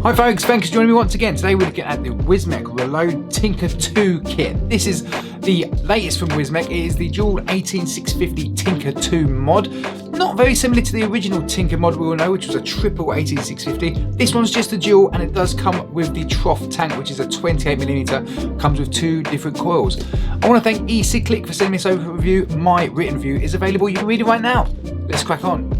Hi folks, thanks for joining me once again. Today we're looking at the Wismec Reuleaux Tinker 2 kit. This is the latest from Wismec. It is the dual 18650 Tinker 2 mod. Not very similar to the original Tinker mod we all know, which was a triple 18650. This one's just a dual, and it does come with the trough tank, which is a 28mm, comes with 2 different coils. I want to thank EasyClick for sending me this over review. My written review is available, you can read it right now. Let's crack on.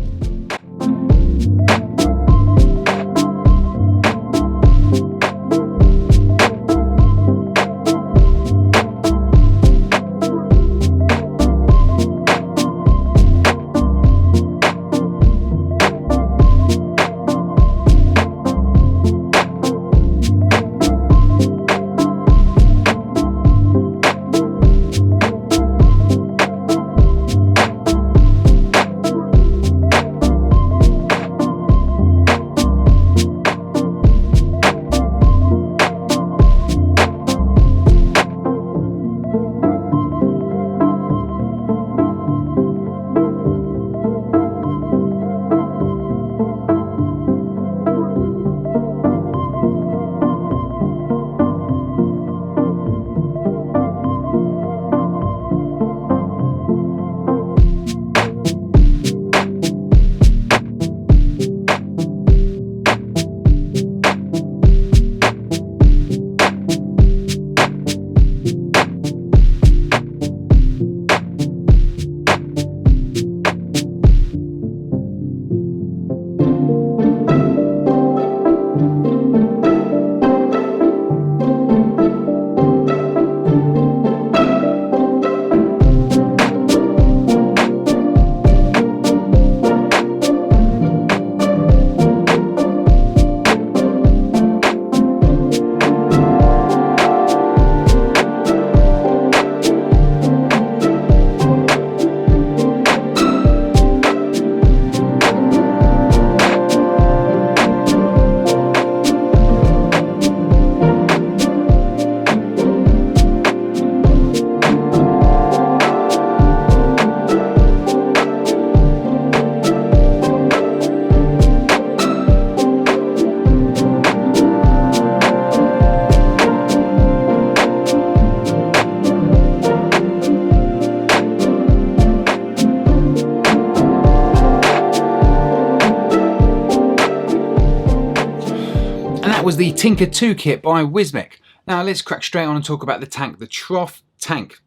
Was the Tinker 2 kit by Wismec. Now let's crack straight on and talk about the tank, the trough tank.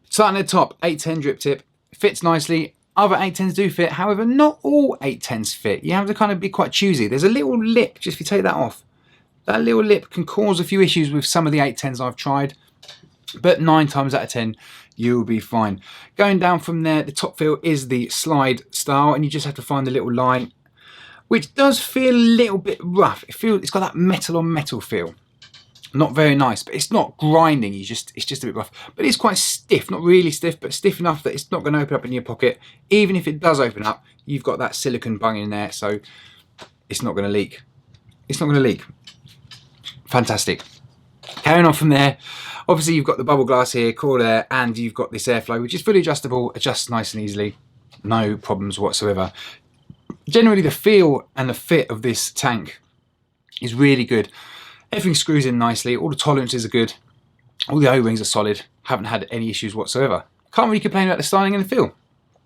Starting at the top, 810 drip tip, fits nicely. Other 810s do fit, however not all 810s fit. You have to kind of be quite choosy. There's a little lip, just if you take that off, that little lip can cause a few issues with some of the 810s I've tried, but 9 times out of 10 you'll be fine. Going down from there, the top feel is the slide style, and you just have to find the little line, which does feel a little bit rough. It's got that metal on metal feel. Not very nice, but it's not grinding. It's just a bit rough. But it's quite stiff, not really stiff, but stiff enough that it's not going to open up in your pocket. Even if it does open up, you've got that silicone bung in there, so it's not going to leak. It's not going to leak. Fantastic. Carrying on from there, obviously you've got the bubble glass here, cool air, and you've got this airflow, which is fully adjustable, adjusts nice and easily. No problems whatsoever. Generally, the feel and the fit of this tank is really good. Everything screws in nicely, all the tolerances are good, all the O-rings are solid, haven't had any issues whatsoever. Can't really complain about the styling and the feel.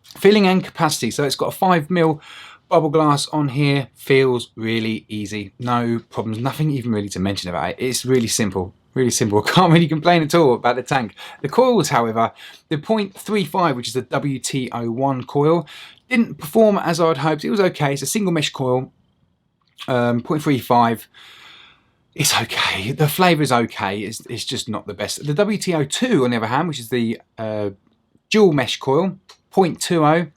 Feeling and capacity, so it's got a 5mm bubble glass on here, feels really easy, no problems, nothing even really to mention about it. It's really simple. Really simple. Can't really complain at all about the tank. The coils, however, the 0.35, which is the WT01 coil, didn't perform as I had hoped. It was okay. It's a single mesh coil, 0.35. It's okay. The flavour is okay. It's just not the best. The WT02, on the other hand, which is the dual mesh coil, 0.20,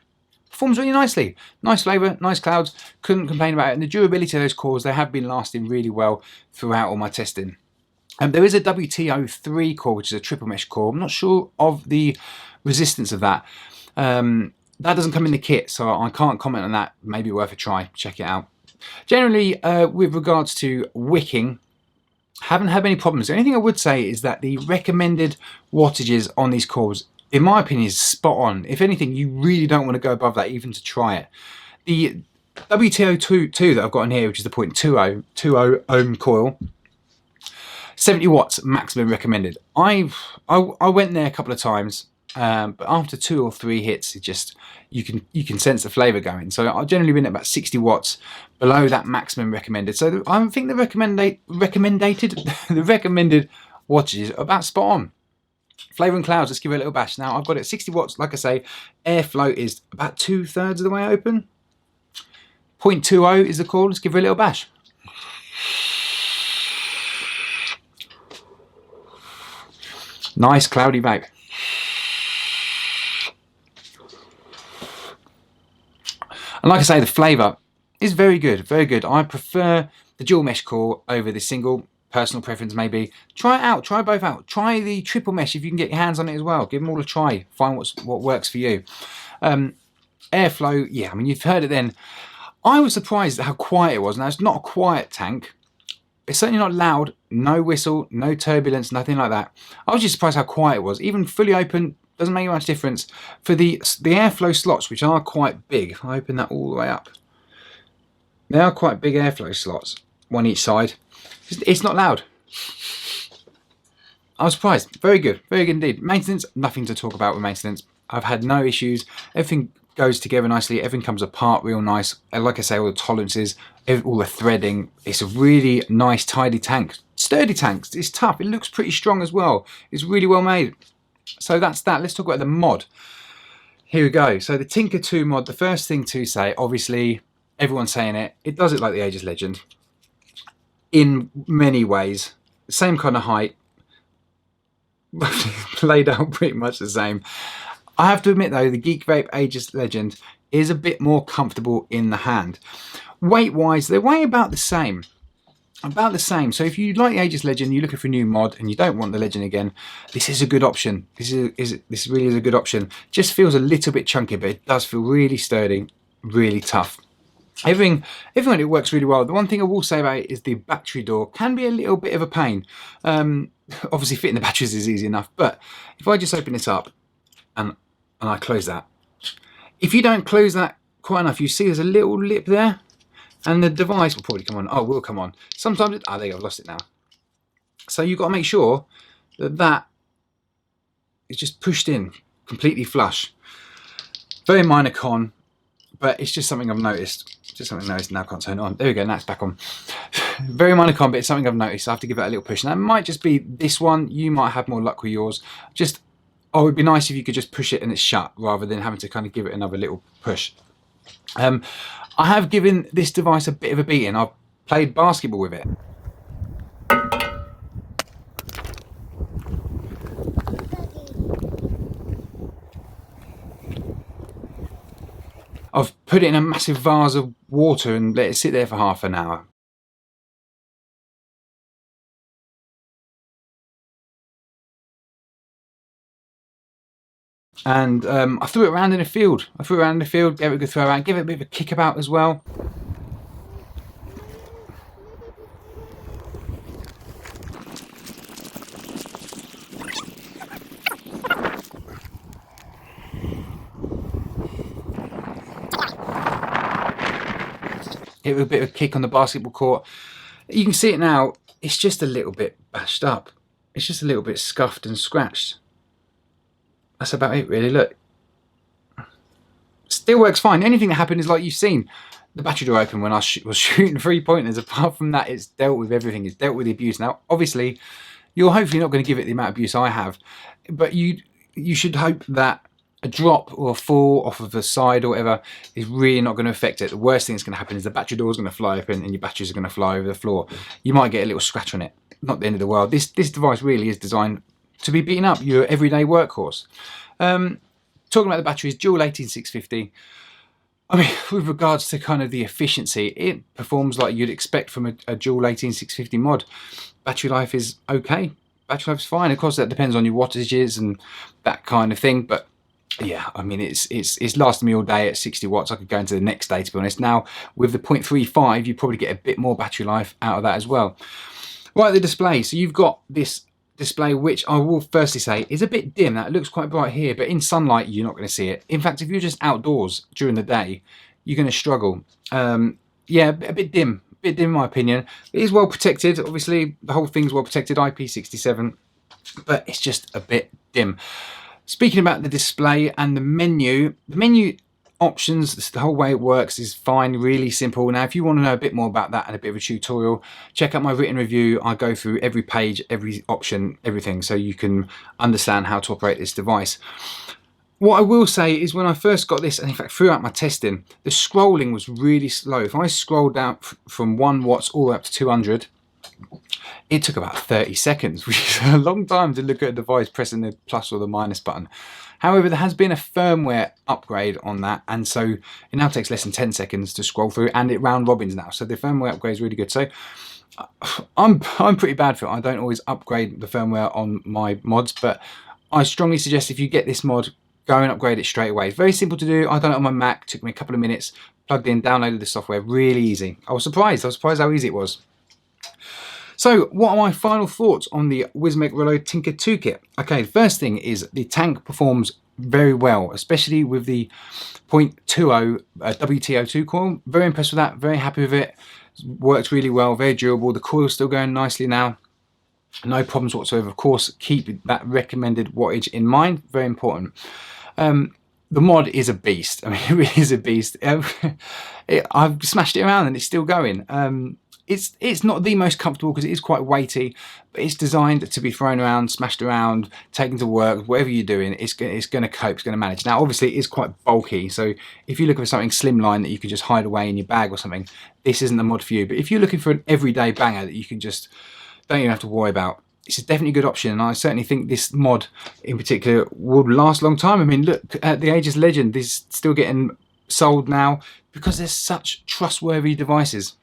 performs really nicely. Nice flavour, nice clouds. Couldn't complain about it. And the durability of those coils, they have been lasting really well throughout all my testing. There is a WT03 core, which is a triple mesh core. I'm not sure of the resistance of that. That doesn't come in the kit, so I can't comment on that. Maybe worth a try. Check it out. Generally, with regards to wicking, haven't had any problems. The only thing I would say is that the recommended wattages on these cores, in my opinion, is spot on. If anything, you really don't want to go above that even to try it. WTO2 that I've got in here, which is the 0.20 ohm coil, 70 watts maximum recommended. I went there a couple of times, but after 2 or 3 hits, it just you can sense the flavour going. So I've generally been at about 60 watts below that maximum recommended. So I think the recommended wattages are about spot on. Flavour and clouds, let's give it a little bash. Now I've got it at 60 watts. Like I say, airflow is about 2/3 of the way open. 0.20 is the coil. Let's give it a little bash. Nice cloudy vape. And like I say, the flavour is very good, very good. I prefer the dual mesh coil over the single. Personal preference maybe. Try it out, try both out. Try the triple mesh if you can get your hands on it as well. Give them all a try. Find what works for you. Airflow, yeah, I mean, you've heard it then. I was surprised at how quiet it was. Now, it's not a quiet tank. It's certainly not loud, no whistle, no turbulence, nothing like that. I was just surprised how quiet it was. Even fully open, doesn't make much difference. For the airflow slots, which are quite big, if I open that all the way up, they are quite big airflow slots, one each side. It's not loud. I was surprised. Very good indeed. Maintenance, nothing to talk about with maintenance. I've had no issues. Everything goes together nicely. Everything comes apart real nice. And like I say, all the tolerances, all the threading. It's a really nice, tidy tank. Sturdy tank. It's tough. It looks pretty strong as well. It's really well made. So that's that. Let's talk about the mod. Here we go. So the Tinker 2 mod, the first thing to say, obviously, everyone's saying it. It does it like the Ages Legend. In many ways. Same kind of height. Laid out pretty much the same. I have to admit though, the Geek Vape Ages Legend is a bit more comfortable in the hand. Weight wise, they weigh about the same. About the same. So if you like the Ages Legend, you're looking for a new mod and you don't want the Legend again, this is a good option. This really is a good option. Just feels a little bit chunky, but it does feel really sturdy, really tough. Everything it works really well. The one thing I will say about it is the battery door can be a little bit of a pain. Obviously fitting the batteries is easy enough, but if I just open this up and I close that, if you don't close that quite enough, you see there's a little lip there, and the device will probably come on. Oh, will come on. Sometimes there you go, I've lost it now. So you've got to make sure that is just pushed in completely flush. Very minor con, but it's just something I've noticed. Just something I've noticed. Now I can't turn it on. There we go, now it's back on. Very minor con, but it's something I've noticed. I have to give it a little push. Now it might just be this one. You might have more luck with yours. Oh, it'd be nice if you could just push it and it's shut rather than having to kind of give it another little push. I have given this device a bit of a beating. I've played basketball with it. I've put it in a massive vase of water and let it sit there for half an hour. And I threw it around in the field. Gave it a good throw around, gave it a bit of a kick about as well. Give it a bit of a kick on the basketball court. You can see it now, it's just a little bit bashed up. It's just a little bit scuffed and scratched. That's about it really, look. Still works fine. The only thing that happened is, like you've seen, the battery door open when I was shooting 3-pointers. Apart from that, it's dealt with everything. It's dealt with the abuse. Now, obviously, you're hopefully not going to give it the amount of abuse I have, but you should hope that a drop or a fall off of the side or whatever is really not going to affect it. The worst thing that's going to happen is the battery door is going to fly open and your batteries are going to fly over the floor. You might get a little scratch on it. Not the end of the world. This device really is designed to be beating up your everyday workhorse. Talking about the batteries, dual 18650. I mean, with regards to kind of the efficiency, it performs like you'd expect from a dual 18650 mod. Battery life is okay. Battery life is fine. Of course, that depends on your wattages and that kind of thing. But yeah, I mean, it's lasted me all day at 60 watts. I could go into the next day, to be honest. Now, with the 0.35, you probably get a bit more battery life out of that as well. Right, the display. So you've got this display, which I will firstly say is a bit dim. Now, it looks quite bright here, but in sunlight, you're not going to see it. In fact, if you're just outdoors during the day, you're going to struggle. Yeah, a bit dim in my opinion. It is well protected, obviously the whole thing's well protected, IP67, but it's just a bit dim. Speaking about the display and the menu options, the whole way it works is fine, really simple. Now if you want to know a bit more about that and a bit of a tutorial, check out my written review. I go through every page, every option, everything, so you can understand how to operate this device. What I will say is when I first got this, and in fact throughout my testing, the scrolling was really slow. If I scrolled down from 1 watts all the way up to 200, it took about 30 seconds, which is a long time to look at a device pressing the plus or the minus button. However, there has been a firmware upgrade on that, and so it now takes less than 10 seconds to scroll through, and it round robins now. So the firmware upgrade is really good. So I'm pretty bad for it. I don't always upgrade the firmware on my mods, but I strongly suggest if you get this mod, go and upgrade it straight away. It's very simple to do. I done it on my Mac, took me a couple of minutes, plugged in, downloaded the software, really easy. I was surprised how easy it was. So what are my final thoughts on the Wismec Reuleaux Tinker 2 kit? Okay, the first thing is the tank performs very well, especially with the 0.20 WTO2 coil. Very impressed with that, very happy with it. Works really well, very durable. The coil's still going nicely now. No problems whatsoever. Of course, keep that recommended wattage in mind, very important. The mod is a beast. I mean, it really is a beast. I've smashed it around and it's still going. It's not the most comfortable because it is quite weighty, but it's designed to be thrown around, smashed around, taken to work, whatever you're doing, it's going to cope, it's going to manage. Now, obviously, it is quite bulky, so if you're looking for something slimline that you can just hide away in your bag or something, this isn't the mod for you. But if you're looking for an everyday banger that you can just, don't even have to worry about, it's definitely a good option, and I certainly think this mod in particular would last a long time. I mean, look at the Ages Legend, this is still getting sold now because they're such trustworthy devices.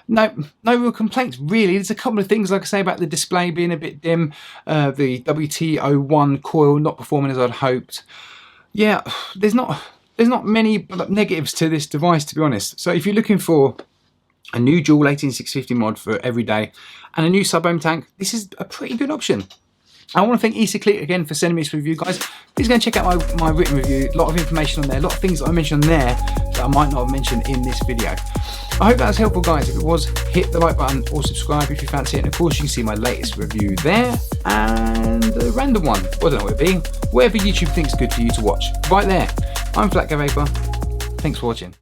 No real complaints really. There's a couple of things, like I say, about the display being a bit dim, the WT01 coil not performing as I'd hoped. Yeah, there's not many negatives to this device, to be honest. So if you're looking for a new dual 18650 mod for every day and a new sub-ohm tank, this is a pretty good option. I want to thank EasyClick again for sending me this review, guys. Please go and check out my written review. A lot of information on there, a lot of things that I mentioned on there that I might not have mentioned in this video. I hope that was helpful, guys. If it was, hit the like button or subscribe if you fancy it. And of course, you can see my latest review there and a random one. I don't know what it'll be. Whatever YouTube thinks good for you to watch. Right there. I'm FlatCap. Thanks for watching.